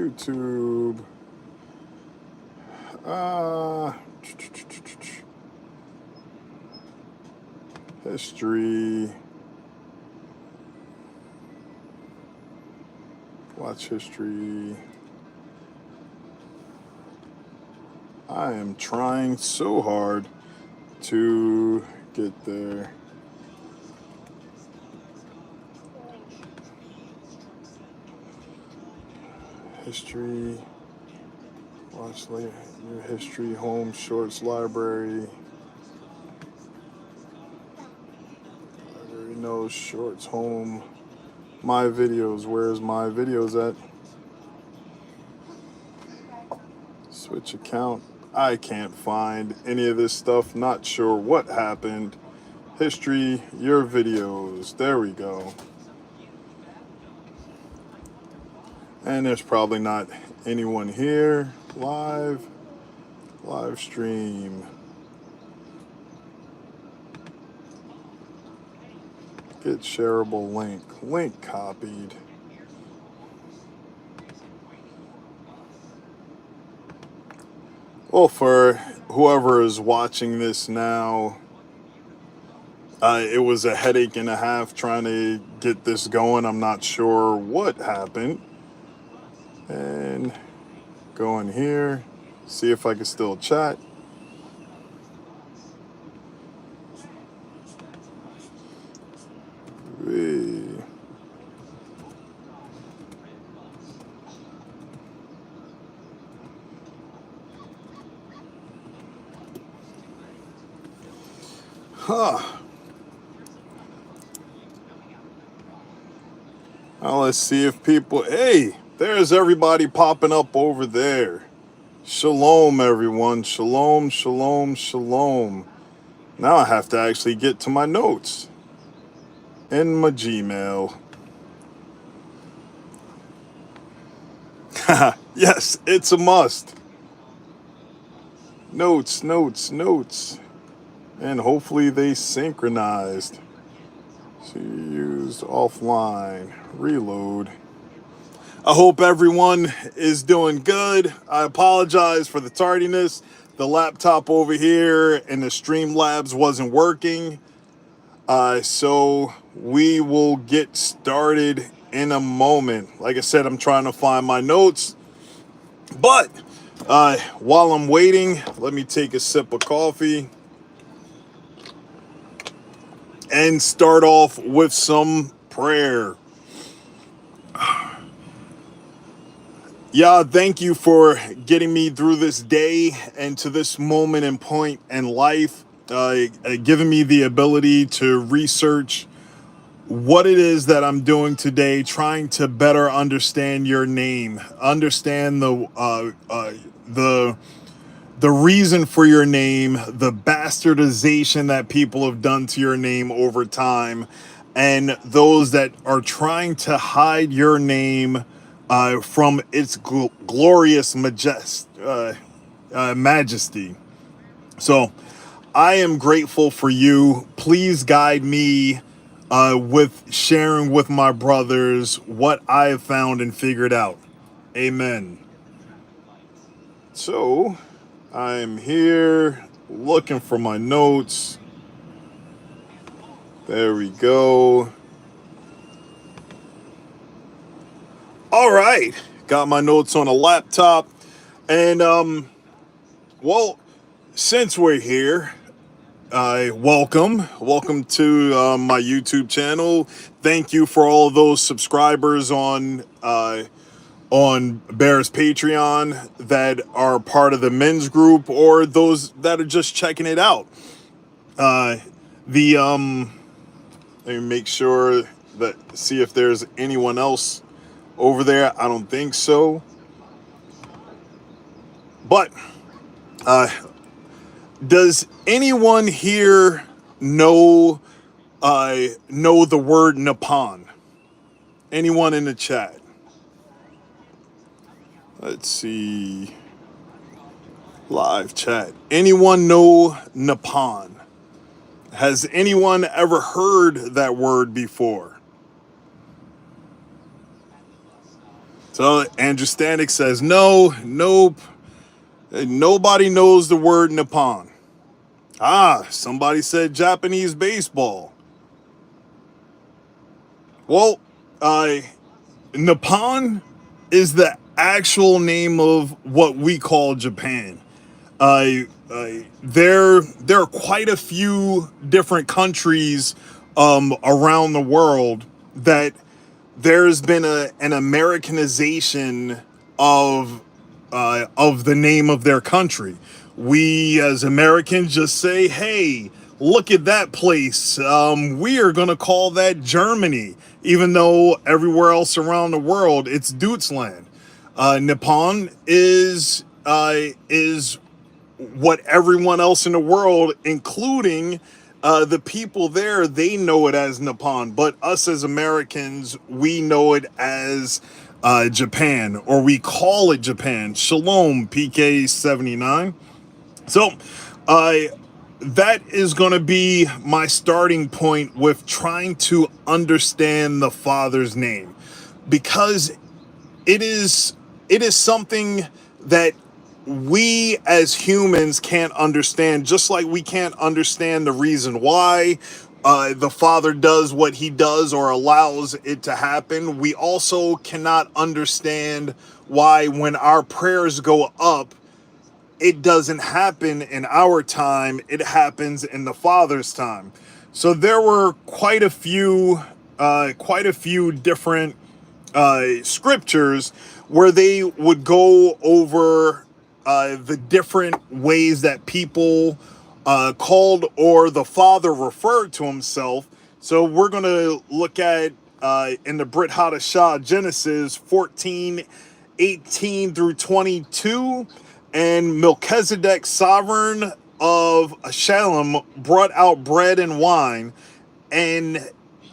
YouTube. History. Watch history. I am trying so hard to get there. History. Watch later. Your history. Home shorts library. Library knows shorts home. My videos. Where's my videos at? Switch account. I can't find any of this stuff. Not sure what happened. History, your videos. There we go. And there's probably not anyone here. Live stream. Get shareable link. Link copied. Well, for whoever is watching this now, it was a headache and a half trying to get this going. I'm not sure what happened. And go in here, see if I can still chat. Now let's see if people, hey, there's everybody popping up over there. Shalom, everyone. Shalom, shalom, shalom. Now I have to actually get to my notes in my Gmail. Yes, it's a must. Notes, notes, notes. And hopefully they synchronized. So you used offline. Reload. I hope everyone is doing good. I apologize for the tardiness. The laptop over here in the Streamlabs wasn't working. So we will get started in a moment. Like I said, I'm trying to find my notes. But while I'm waiting, let me take a sip of coffee and start off with some prayer. Yeah, thank you for getting me through this day and to this moment and point in life, giving me the ability to research what it is that I'm doing today, trying to better understand your name, understand the reason for your name, the bastardization that people have done to your name over time, and those that are trying to hide your name from its glorious majesty. So I am grateful for you. Please guide me with sharing with my brothers what I have found and figured out. Amen. So I'm here looking for my notes. There we go. All right. Got my notes on a laptop. And, well, since we're here, welcome to my YouTube channel. Thank you for all of those subscribers on Bear's Patreon that are part of the men's group or those that are just checking it out. Let me make sure see if there's anyone else over there. I don't think so. But does anyone here know the word Nippon? Anyone in the chat? Let's see. Live chat. Anyone know Nippon? Has anyone ever heard that word before? So Andrew Stanek says, no, nope, nobody knows the word Nippon. Ah, somebody said Japanese baseball. Well, Nippon is the actual name of what we call Japan. There are quite a few different countries around the world that there's been an Americanization of the name of their country. We as Americans just say, "Hey, look at that place. We are gonna call that Germany," even though everywhere else around the world it's Deutschland. Nippon is what everyone else in the world, including the people there, they know it as Nippon. But us as Americans, we know it as Japan, or we call it Japan. Shalom, PK79. So, that is going to be my starting point with trying to understand the Father's name, because it is something that we as humans can't understand, just like we can't understand the reason why the Father does what he does or allows it to happen. We also cannot understand why, when our prayers go up, it doesn't happen in our time, it happens in the Father's time. So there were quite a few different scriptures where they would go over the different ways that people called, or the Father referred to himself. So we're going to look at in the Brit Hadashah, Genesis 14:18 through 22. And Melchizedek, sovereign of Shalem, brought out bread and wine, and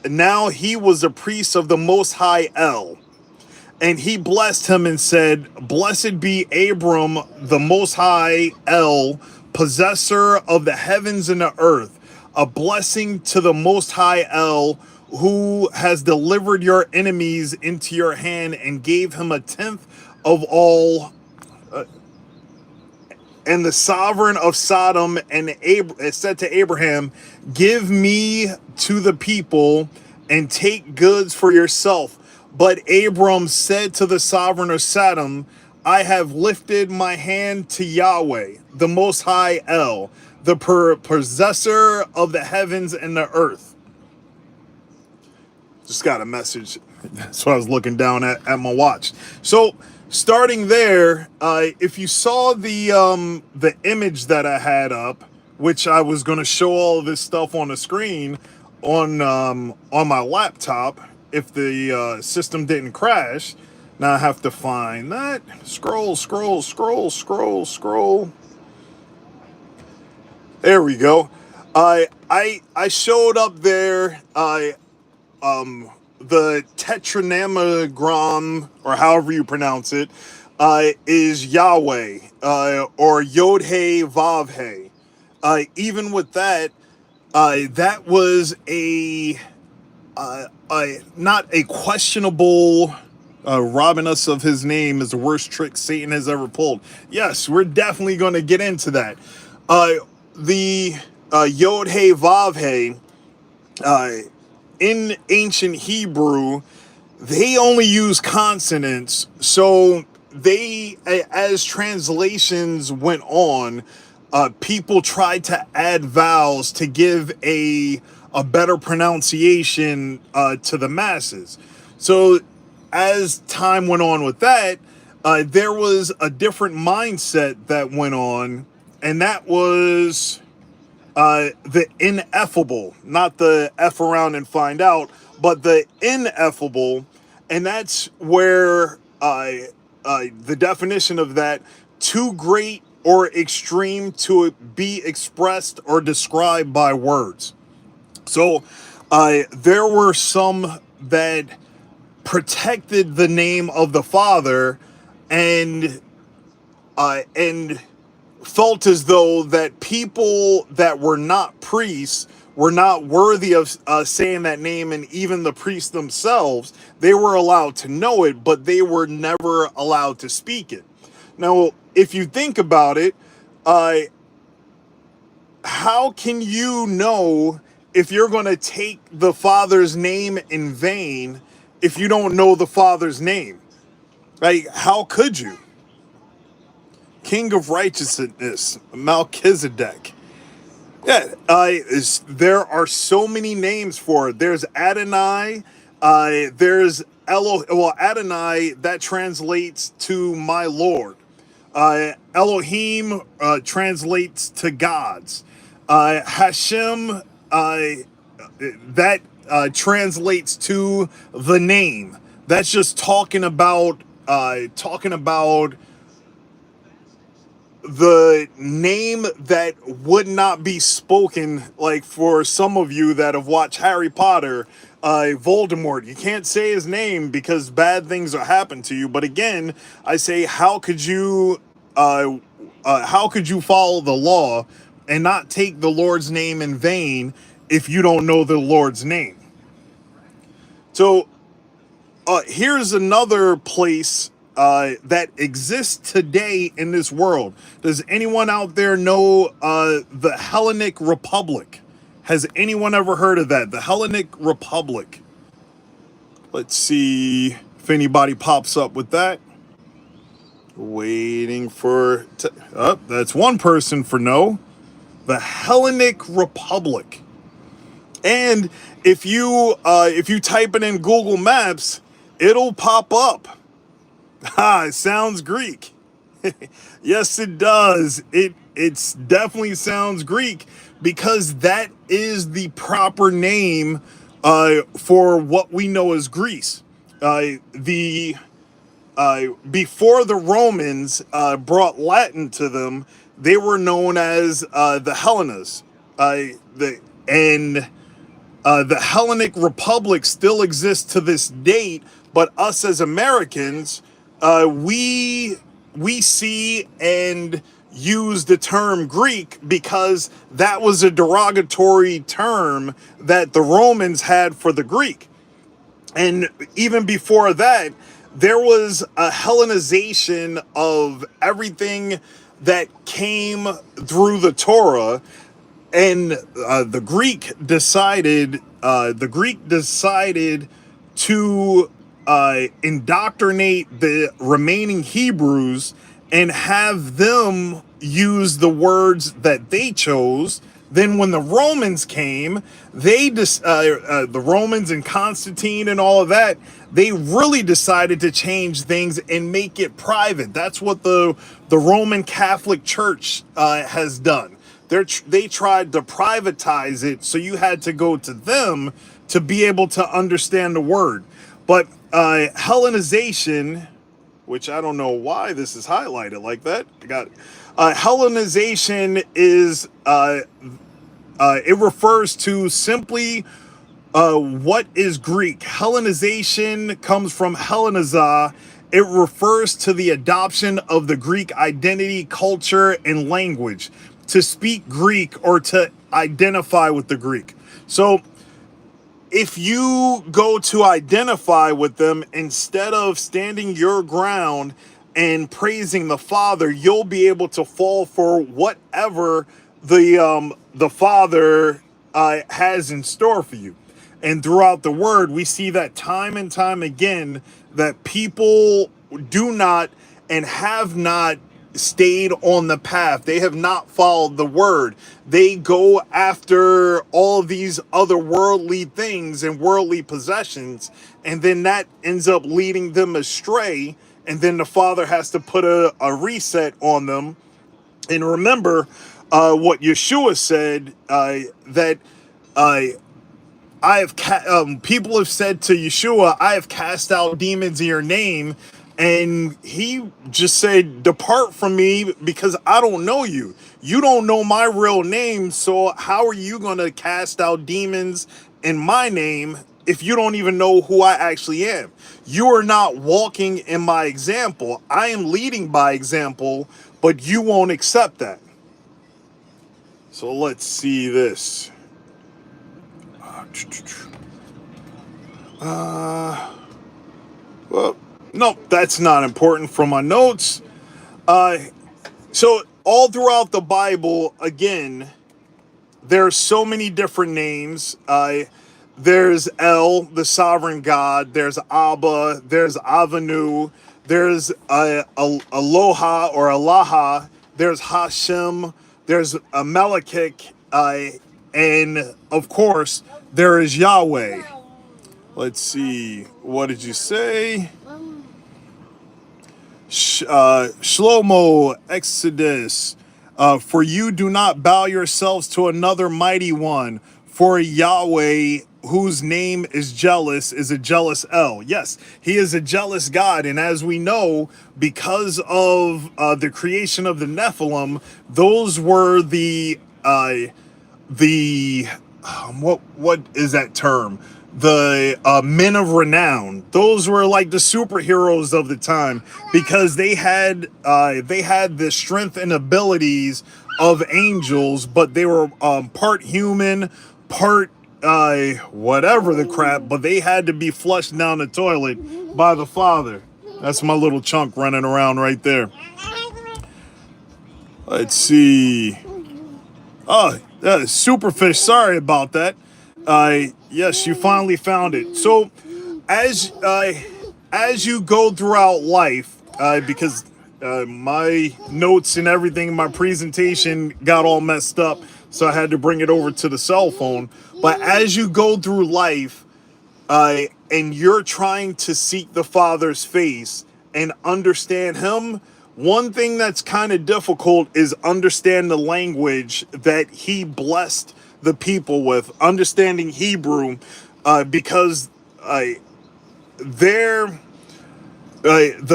now he was a priest of the Most High El. And he blessed him and said, "Blessed be Abram, the Most High El, possessor of the heavens and the earth. A blessing to the Most High El, who has delivered your enemies into your hand and gave him a tenth of all." And the sovereign of Sodom and said to Abraham, "Give me to the people and take goods for yourself." But Abram said to the sovereign of Sodom, "I have lifted my hand to Yahweh, the Most High El, the possessor of the heavens and the earth." Just got a message. So I was looking down at my watch. So starting there, if you saw the image that I had up, which I was going to show all of this stuff on the screen on my laptop, if the system didn't crash. Now I have to find that. Scroll. There we go. I showed up there. The tetranomogram, or however you pronounce it, is Yahweh, or Yod-He Vav-He. Even with that, that was not a questionable. Robbing us of his name is the worst trick Satan has ever pulled. Yes, we're definitely going to get into that. The Yod-He Vav-He, in ancient Hebrew, they only use consonants. So they, as translations went on, people tried to add vowels to give a better pronunciation to the masses. So as time went on with that, there was a different mindset that went on, and that was the ineffable, not the F around and find out, but the ineffable. And that's where the definition of that, too great or extreme to be expressed or described by words. So there were some that protected the name of the Father and felt as though that people that were not priests were not worthy of saying that name, and even the priests themselves, they were allowed to know it, but they were never allowed to speak it. Now, if you think about it, uh, how can you know if you're going to take the Father's name in vain if you don't know the Father's name? Like, how could you? King of righteousness, Melchizedek. Yeah, there are so many names for it. There's Adonai. There's Well, Adonai, that translates to my Lord. Elohim translates to gods. Hashem, that translates to the name. That's just talking about the name that would not be spoken. Like, for some of you that have watched Harry Potter, Voldemort, you can't say his name because bad things will happen to you. But again, I say, how could you follow the law and not take the Lord's name in vain if you don't know the Lord's name? So here's another place that exists today in this world. Does anyone out there know the Hellenic Republic? Has anyone ever heard of that? The Hellenic Republic. Let's see if anybody pops up with that. Waiting for... that's one person for no. The Hellenic Republic. And if you type it in Google Maps, it'll pop up. It sounds Greek. Yes, it does. It's definitely sounds Greek, because that is the proper name for what we know as Greece. The Before the Romans brought Latin to them, they were known as the Hellenas. The Hellenic Republic still exists to this date, but us as Americans, we see and use the term Greek because that was a derogatory term that the Romans had for the Greek. And even before that, there was a Hellenization of everything that came through the Torah, and the Greek decided to indoctrinate the remaining Hebrews and have them use the words that they chose. Then when the Romans came, the Romans and Constantine and all of that, they really decided to change things and make it private. That's what the Roman Catholic Church has done. They tried to privatize it, so you had to go to them to be able to understand the word. But Hellenization, which I don't know why this is highlighted like that. I got it. Hellenization is it refers to simply what is Greek. Hellenization comes from Helleniza. It refers to the adoption of the Greek identity, culture, and language. To speak Greek or to identify with the Greek. So if you go to identify with them, instead of standing your ground and praising the Father, you'll be able to fall for whatever the Father has in store for you. And throughout the word, we see that time and time again, that people do not and have not stayed on the path. They have not followed the word. They go after all of these other worldly things and worldly possessions, and then that ends up leading them astray, and then the Father has to put a reset on them. And remember what Yeshua said, that people have said to Yeshua, I have cast out demons in your name. And he just said, depart from me, because I don't know you. You don't know my real name. So how are you going to cast out demons in my name if you don't even know who I actually am? You are not walking in my example. I am leading by example, but you won't accept that. So let's see this. Well, nope, that's not important from my notes. Uh, so all throughout the Bible, again, there's so many different names. There's El, the sovereign God. There's Abba. There's Avenu. There's Aloha or Alaha. There's Hashem. There's Amalekik. And of course, there is Yahweh. Let's see. What did you say? Shlomo, Exodus. For you do not bow yourselves to another mighty one, for Yahweh, whose name is jealous, is a jealous El. Yes, he is a jealous God. And as we know, because of the creation of the Nephilim, those were the what is that term? The men of renown. Those were like the superheroes of the time because they had the strength and abilities of angels, but they were part human, part whatever the crap. But they had to be flushed down the toilet by the Father. That's my little chunk running around right there. Let's see. Oh, Superfish, sorry about that. Yes, you finally found it. So, as you go throughout life, because my notes and everything, my presentation got all messed up, so I had to bring it over to the cell phone. But as you go through life, and you're trying to seek the Father's face and understand Him, one thing that's kind of difficult is understand the language that He blessed the people with, understanding Hebrew, because the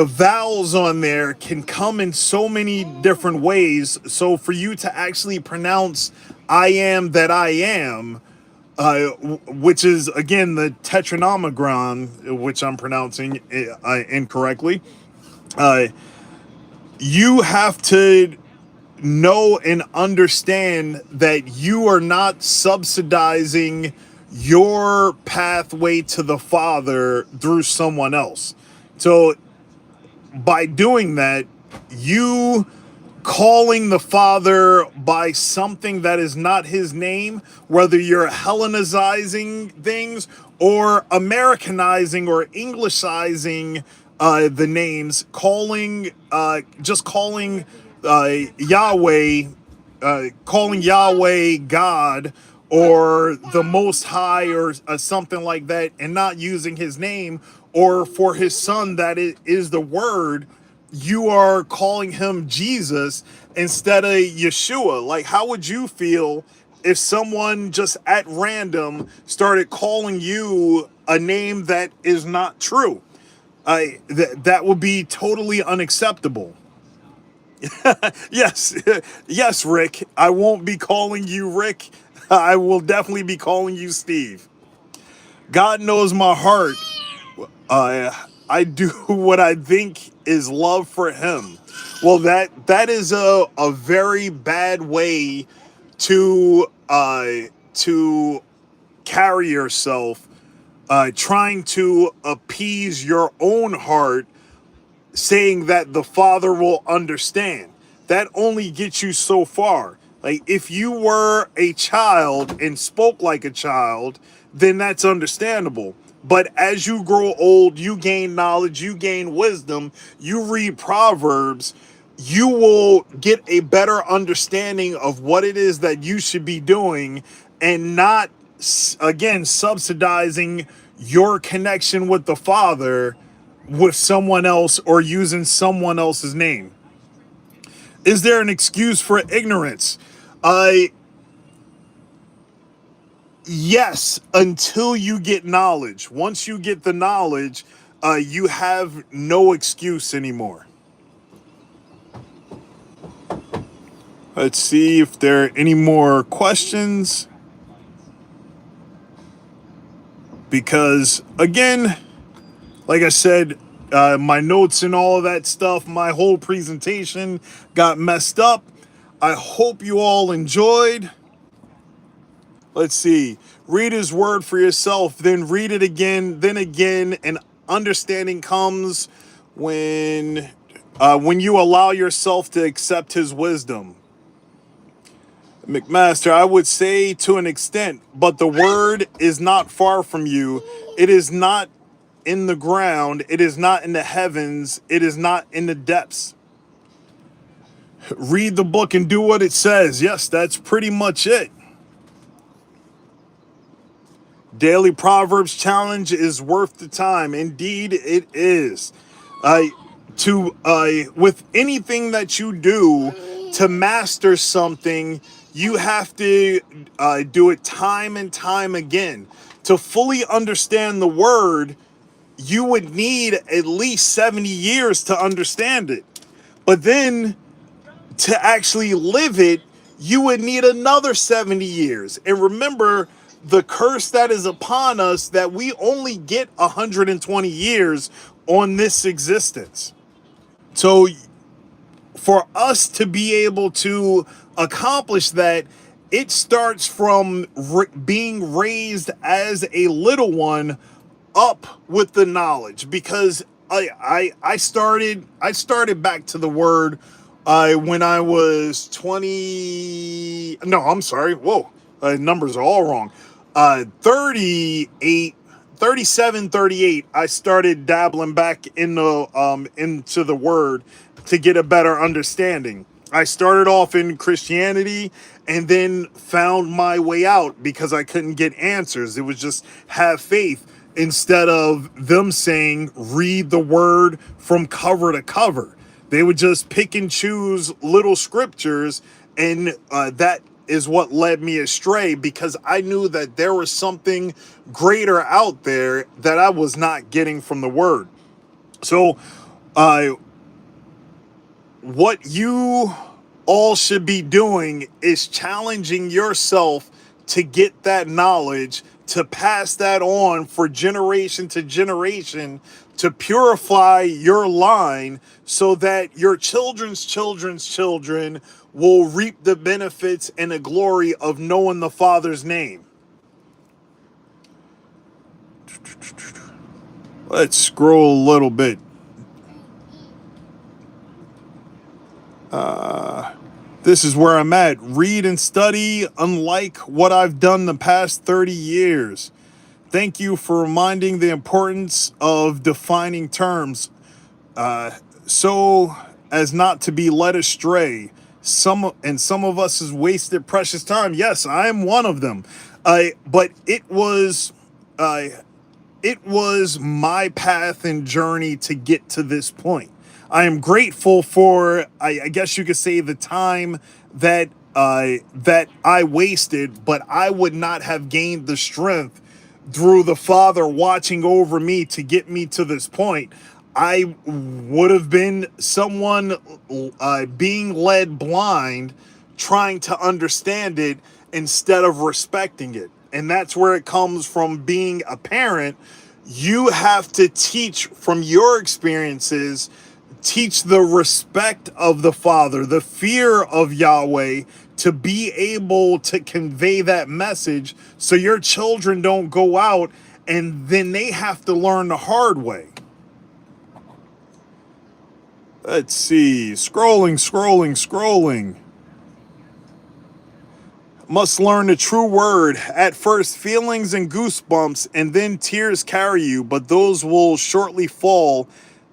vowels on there can come in so many different ways. So for you to actually pronounce "I am that I am," which is again the tetranomegon, which I'm pronouncing incorrectly, you have to know and understand that you are not subsidizing your pathway to the Father through someone else. So by doing that, you calling the Father by something that is not his name, whether you're Hellenizing things or Americanizing or Englishizing the names, just calling Yahweh, calling Yahweh God or the Most High or something like that, and not using his name, or for his son that it is the Word, you are calling him Jesus instead of Yeshua. Like, how would you feel if someone just at random started calling you a name that is not true? That would be totally unacceptable. Yes, yes, Rick. I won't be calling you Rick. I will definitely be calling you Steve. God knows my heart. I do what I think is love for him. Well, that is a very bad way to carry yourself, trying to appease your own heart, saying that the Father will understand. That only gets you so far. Like, if you were a child and spoke like a child, then that's understandable. But as you grow old, you gain knowledge, you gain wisdom, you read Proverbs, you will get a better understanding of what it is that you should be doing, and not, again, subsidizing your connection with the Father with someone else or using someone else's name. Is there an excuse for ignorance? Yes, until you get knowledge. Once you get the knowledge, you have no excuse anymore. Let's see if there are any more questions. Because, again, like I said, my notes and all of that stuff, my whole presentation got messed up. I hope you all enjoyed. Let's see. Read his word for yourself, then read it again, then again, and understanding comes when you allow yourself to accept his wisdom. McMaster, I would say to an extent, but the word is not far from you. It is not in the ground. It is not in the heavens. It is not in the depths. Read the book and do what it says. Yes, that's pretty much it. Daily Proverbs Challenge is worth the time. Indeed, it is. With anything that you do to master something, you have to do it time and time again. To fully understand the word, you would need at least 70 years to understand it. But then to actually live it, you would need another 70 years. And remember the curse that is upon us, that we only get 120 years on this existence. So for us to be able to accomplish that, it starts from being raised as a little one up with the knowledge, because I started back to the word when I was 20. No, I'm sorry. Whoa, numbers are all wrong. 38, 37, 38. I started dabbling back into the word to get a better understanding. I started off in Christianity and then found my way out because I couldn't get answers. It was just have faith, instead of them saying read the word from cover to cover. They would just pick and choose little scriptures, and that is what led me astray, because I knew that there was something greater out there that I was not getting from the word. So what you all should be doing is challenging yourself to get that knowledge, to pass that on for generation to generation, to purify your line so that your children's children's children will reap the benefits and the glory of knowing the Father's name. Let's scroll a little bit. This is where I'm at. Read and study, unlike what I've done the past 30 years. Thank you for reminding the importance of defining terms so as not to be led astray. Some of us has wasted precious time. Yes, I am one of them. But it was my path and journey to get to this point. I am grateful for, I guess you could say, the time that I wasted, but I would not have gained the strength through the Father watching over me to get me to this point. I would have been someone being led blind, trying to understand it instead of respecting it. And that's where it comes from being a parent. You have to teach from your experiences, teach the respect of the Father, the fear of Yahweh, to be able to convey that message so your children don't go out and then they have to learn the hard way. Let's see. Scrolling. Must learn the true word. At first, feelings and goosebumps, and then tears carry you, but those will shortly fall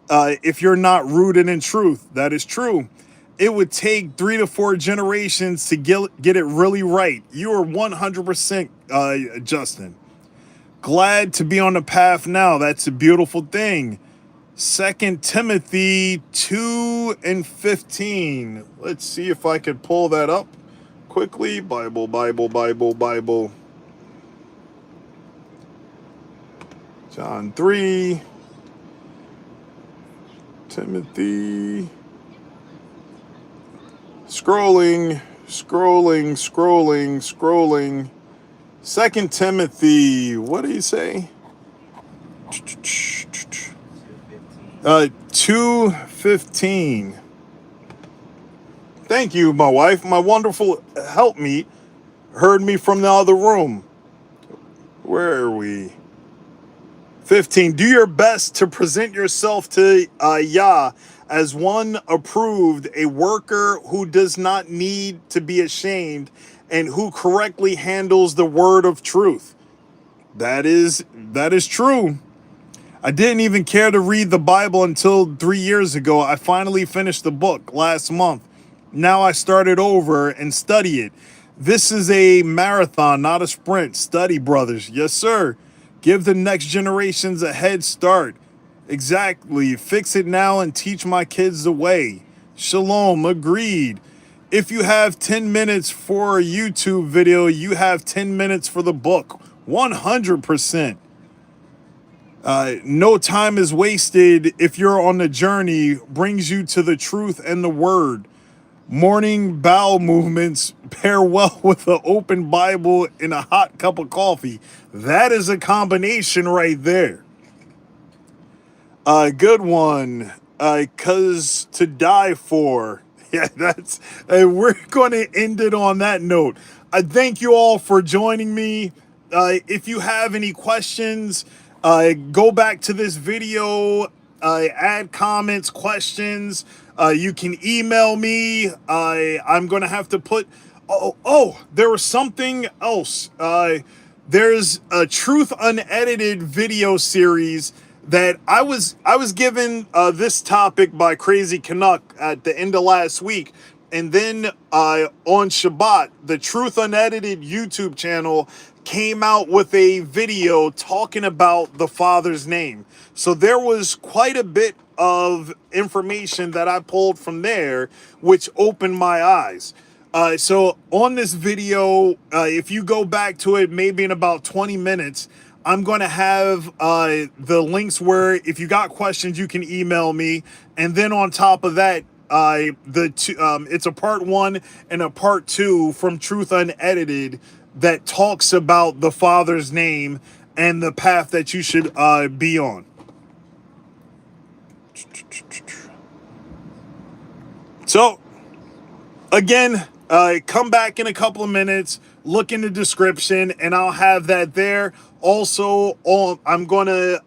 if you're not rooted in truth. That is true. It would take 3 to 4 generations to get it really right. You are 100% Justin. Glad to be on the path now. That's a beautiful thing. 2 Timothy 2 and 15. Let's see if I could pull that up quickly. Bible. John 3. Timothy. Scrolling. 2 Timothy. What do you say? 2:15. Thank you, my wife, my wonderful helpmeet. heard me from the other room. Where are we? 15. Do your best to present yourself to Yah as one approved, a worker who does not need to be ashamed and who correctly handles the word of truth. That is true. I didn't even care to read the Bible until 3 years ago. I finally finished the book last month. Now I started over and study it. This is a marathon, not a sprint. Study, brothers. Yes, sir. Give the next generations a head start. Exactly. Fix it now and teach my kids the way. Shalom. Agreed. If you have 10 minutes for a YouTube video, you have 10 minutes for the book. 100%. No time is wasted if you're on the journey, brings you to the truth and the word. Morning bowel movements pair well with an open Bible and a hot cup of coffee. That is a combination right there. Good one. 'Cause to die for. Yeah, that's. We're going to end it on that note. I thank you all for joining me. If you have any questions, go back to this video, add comments, questions. You can email me. I'm going to have to put. There was something else. There's a Truth Unedited video series that I was given this topic by Crazy Canuck at the end of last week. And then on Shabbat, the Truth Unedited YouTube channel came out with a video talking about the Father's name. So there was quite a bit of information that I pulled from there, which opened my eyes. So on this video, if you go back to it, maybe in about 20 minutes, I'm going to have the links where if you got questions, you can email me. And then on top of that, it's a part 1 and a part 2 from Truth Unedited that talks about the Father's name and the path that you should be on. So, again, come back in a couple of minutes, look in the description, and I'll have that there. Also, I'm going to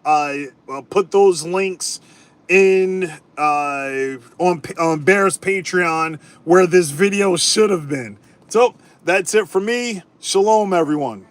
put those links in on Bear's Patreon where this video should have been. So, that's it for me. Shalom, everyone.